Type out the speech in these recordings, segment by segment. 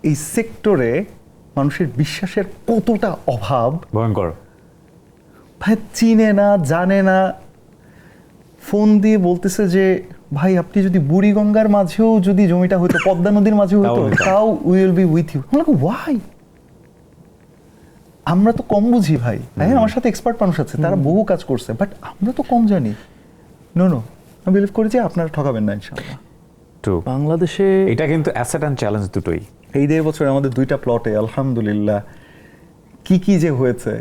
এই সেক্টরে মানুষের বিশ্বাসের কতটা অভাব, ভয়ঙ্কর। ভাই চিনে না, জানে না, ফোন দিয়ে বলতেছে যে ভাই আপনি যদি বুড়িগঙ্গার মাঝেও যদি জমিটা হইতো, পদ্মা নদীর মাঝেও হইতো, তাও we will be with you. Why? আমরা তো কম বুঝি ভাই। হ্যাঁ, আমার সাথে এক্সপার্ট মানুষ আছে, তারা বহু কাজ করছে, বাট আমরা তো কম জানি। নো আমি বিলিভ করি যে আপনারা ঠকাবেন না ইনশাআল্লাহ। বাংলাদেশে এটা কিন্তু অ্যাসেট অ্যান্ড চ্যালেঞ্জ দুটোই। এই 1.5 বছরে আমাদের 2টা প্লটে আলহামদুলিল্লাহ কি যে হয়েছে।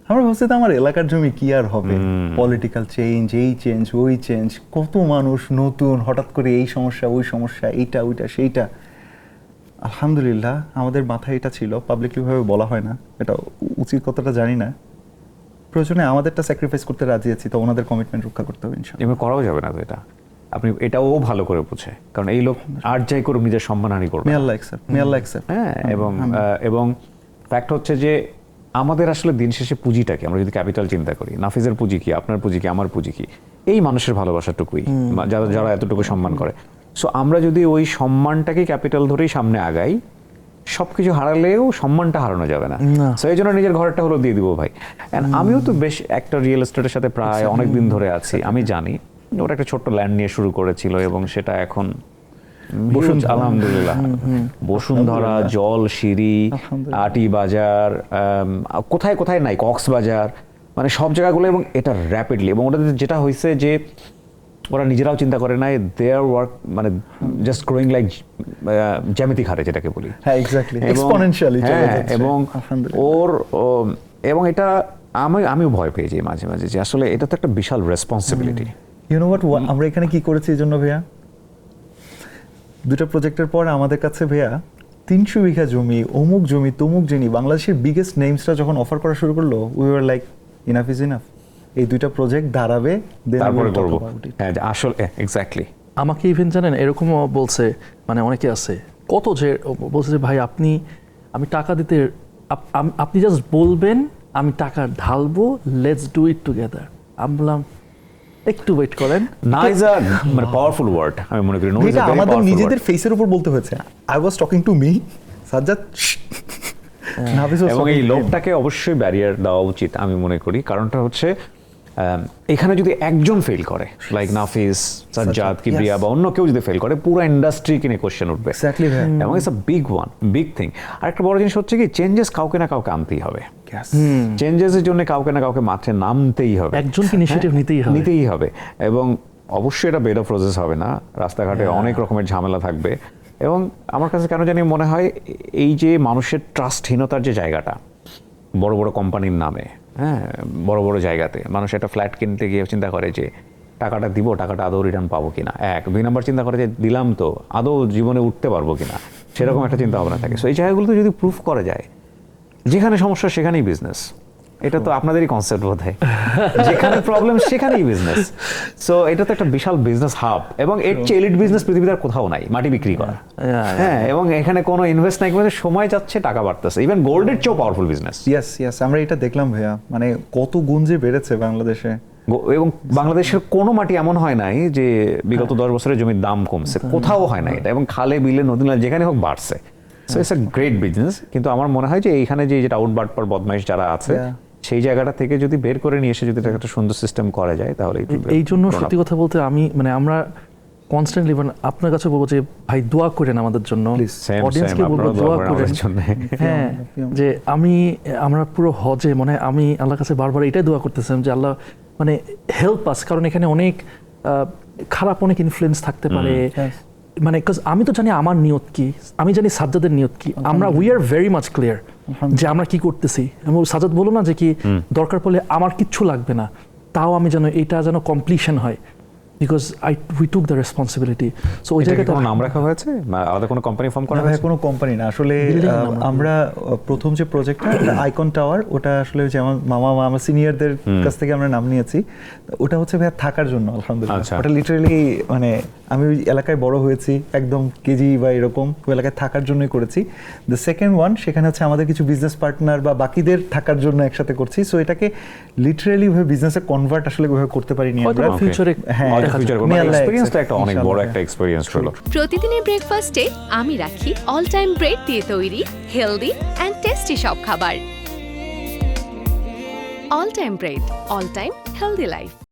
আমরা ভাবছি তো আমার এলাকার জমি কি আর হবে, পলিটিক্যাল চেঞ্জ, এই চেঞ্জ ওই চেঞ্জ, কত মানুষ নতুন, হঠাৎ করে এই সমস্যা ওই সমস্যা, এইটা ওইটা সেইটা। আলহামদুলিল্লাহ আমাদের মাথায় এটা ছিল, পাবলিকলি ভাবে বলা হয় না, এটা উচিত কতটা জানি না। প্রয়োজনে আমাদেরটা স্যাক্রিফাইস করতে রাজি আছি, তো ওনাদের কমিটমেন্ট রক্ষা করতে হবে ইনশাআল্লাহ। এমনি করাও যাবে না তো এটা, আপনি এটাও ভালো করে বুঝে, কারণ এই লোক আর যাই করুক নিজের সম্মানহানি করবে। মে আল্লাহ অ্যাকসেপ্ট। হ্যাঁ, এবং ফ্যাক্ট হচ্ছে যে আমাদের আসলে দিন শেষে পুঁজিটা কি, আমরা যদি ক্যাপিটাল চিন্তা করি, নাফিজের পুঁজি কি, আপনার পুঁজি কি, আমার পুঁজি কি, এই মানুষের ভালোবাসাটুকুই, যারা এতটুকু সম্মান করে। সো আমরা যদি ওই সম্মানটাকে ক্যাপিটাল ধরেই সামনে আগাই, সবকিছু হারালেও সম্মানটা হারানো যাবে না। সো এই জন্য নিজের ঘরটা হলো দিয়ে দিব ভাই। আমিও তো বেশ একটা রিয়েল এস্টেটের সাথে প্রায় অনেক দিন ধরে আছি, আমি জানি ওরা একটা ছোট্ট ল্যান্ড নিয়ে শুরু করেছিল এবং সেটা এখন আলহামদুলিল্লাহ বসুন্ধরা, জলশিরি, আটি বাজার, কোথায় কোথায় নাই, কক্সবাজার, মানে সব জায়গাগুলো, এবং এটা র্যাপিডলি। এবং ওটাতে যেটা হয়েছে যে ওরা নিজেরাও চিন্তা করে নাই, দেয়ার ওয়ার্ক মানে জাস্ট গ্রোয়িং লাইক জ্যামিতিক হারে যেটাকে বলি। হ্যাঁ, এক্স্যাক্টলি, এক্সপোনেনশিয়ালি চলে যাচ্ছে। এবং এটা আমিও ভয় পেয়ে যাই মাঝে মাঝে যে আসলে এটা তো একটা বিশাল রেসপন্সিবিলিটি। ইউ নো হোয়াট, আমরা এখানে কি করেছি এই জন্য ভাইয়া, 2টা প্রজেক্টের পর আমাদের কাছে ভাইয়া 300 বিঘা জমি, অমুক জমি, তমুক জমি, বাংলাদেশের বিগেস্ট নেমসরা যখন অফার করা শুরু করলো, we were like enough is enough, এই 2টা প্রজেক্ট দাঁড়াবে, তারপরে করব। হ্যাঁ, আসলে এক্স্যাক্টলি। আমাকে ইভেন জানেন এরকমও বলছে, মানে অনেকে আছে কত যে বলছে যে ভাই আমি টাকা দিতে, আপনি জাস্ট বলবেন আমি টাকা ঢালবো, লেটস ডু ইট টুগেদার। আমি বললাম একটু ওয়েট করেন। না ইজ আ মানে পাওয়ারফুল ওয়ার্ড, আমি মনে করি। এটা আমাদের নিজেদের ফেসের উপর বলতে হয়েছে। I was talking to me, Sajjad, এবং এই লোকটাকে অবশ্যই ব্যারিয়ার দেওয়া উচিত আমি মনে করি। কারণটা হচ্ছে এখানে যদি একজন ফেল করে, লাইক নাফিস, সাজ্জাদ, কিবরিয়া বা অন্য কেউ যদি ফেল করে, পুরো ইন্ডাস্ট্রি কিনে কোশ্চেন উঠবে। এবং ইটস আ বিগ থিং। আর একটা বড় জিনিস হচ্ছে কি, চেঞ্জেস কাউকে না কাউকে আনতেই হবে। চেঞ্জেসের জন্য কাউকে না কাউকে মাঠে নামতেই হবে, একজনকে ইনিশিয়েটিভ নিতেই হবে। এবং অবশ্যই এটা বেড অফ রোজেস হবে না, রাস্তাঘাটে অনেক রকমের ঝামেলা থাকবে। এবং আমার কাছে কেন জানি মনে হয় এই যে মানুষের ট্রাস্টহীনতার যে জায়গাটা, বড় বড় কোম্পানির নামে, হ্যাঁ, বড় বড় জায়গাতে মানুষ একটা ফ্ল্যাট কিনতে গিয়ে চিন্তা করে যে টাকাটা দিব, টাকাটা আদৌ রিটার্ন পাবো কিনা, 2 নম্বর চিন্তা করে যে দিলাম তো আদৌ জীবনে উঠতে পারবো কিনা, সেরকম একটা চিন্তা ভাবনা থাকে। সো এই জায়গাগুলোতে যদি প্রুফ করা যায়, যেখানে সমস্যা সেখানেই বিজনেস, এটা তো আপনাদেরই কনসেপ্ট বোধ হয়, যেখানে প্রবলেম সেখানেই বিজনেস। সো এটা তো একটা বিশাল বিজনেস হাব, এবং এর চেয়ে এলিট বিজনেস পৃথিবীতে আর কোথাও নাই, মাটি বিক্রি করা। হ্যাঁ, এবং এখানে কোনো ইনভেস্ট নাই, কিন্তু সময় যাচ্ছে, টাকা বাড়তেছে। ইভেন গোল্ডের চেয়েও পাওয়ারফুল বিজনেস। ইয়েস, আমরা এটা দেখলাম ভাইয়া, মানে কত গুণ যে বেড়েছে বাংলাদেশে। এবং বাংলাদেশের কোনো মাটি এমন হয় নাই যে বিগত 10 বছরের জমির দাম কমছে, কোথাও হয় না এটা। এবং খালে বিলে নদী নালা যেখানে হোক বাড়ছে। So it's a great business. কিন্তু আমার মনে হয় যে এইখানে যেটা আউটবার্ট পর বদমাইশ যারা আছে, সেই জায়গাটা থেকে যদি বের করে নিয়ে এসে যদি একটা সুন্দর সিস্টেম করা যায়, তাহলে এই জন্য সত্যি কথা বলতে আমরা কনস্ট্যান্টলি আপনার কাছে বলবো যে ভাই দোয়া করেন আমাদের জন্য, অডিয়েন্সকে বলবো দোয়া করেন। হ্যাঁ, যে আমরা পুরো হজে মানে আমি আল্লাহর কাছে বারবার এটাই দোয়া করতেছিলাম যে আল্লাহ মানে হেল্প আস, কারণ এখানে অনেক খারাপ অনেক ইনফ্লুয়েন্স থাকতে পারে। মানে আমি তো জানি আমার নিয়ত কি, আমি জানি সাজ্জাদের নিয়ত কি, আমরা we are very much clear যে আমরা কি করতেছি। সাজ্জাদ বলো না যে কি দরকার পড়লে আমার কিচ্ছু লাগবে না, তাও আমি যেন এটা যেন কমপ্লিশন হয়, because we took the responsibility. So ওই জায়গায় কোনো নাম রাখা হয়েছে, আলাদা কোনো কোম্পানি ফর্ম করা হয়েছে? কোনো কোম্পানি না আসলে। আমরা প্রথম যে প্রজেক্টটা আইকন টাওয়ার, ওটা আসলে যে আমার সিনিয়রদের কাছ থেকে আমরা নাম নিয়েছি। ওটা হচ্ছে ভাইয়া থাকার জন্য, আলহামদুলিল্লাহ। ওটা লিটারালি মানে আমি ওই এলাকায় বড় হয়েছি, একদম কেজি বা এরকম ওই এলাকায় থাকার জন্যই করেছি। দ্য সেকেন্ড ওয়ান, সেখানে হচ্ছে আমাদের কিছু বিজনেস পার্টনার বা বাকিদের থাকার জন্য একসাথে করছি। সো এটাকে লিটারালি ভাবে বিজনেসে কনভার্ট আসলে ওইভাবে করতে পারিনি আমরা। ফিউচারে হ্যাঁ, দেখা ফিউচার যাক। May Allah এক্সপেরিয়েন্সটা একটা accept, অনেক বড় ইনশাআল্লাহ। একটা এক্সপেরিয়েন্স হলো। প্রতিদিনের ব্রেকফাস্টে আমি রাখি অল টাইম ব্রেড দিয়ে তৈরি হেলদি অ্যান্ড টেস্টি সব খাবার। All time bread, all time healthy life.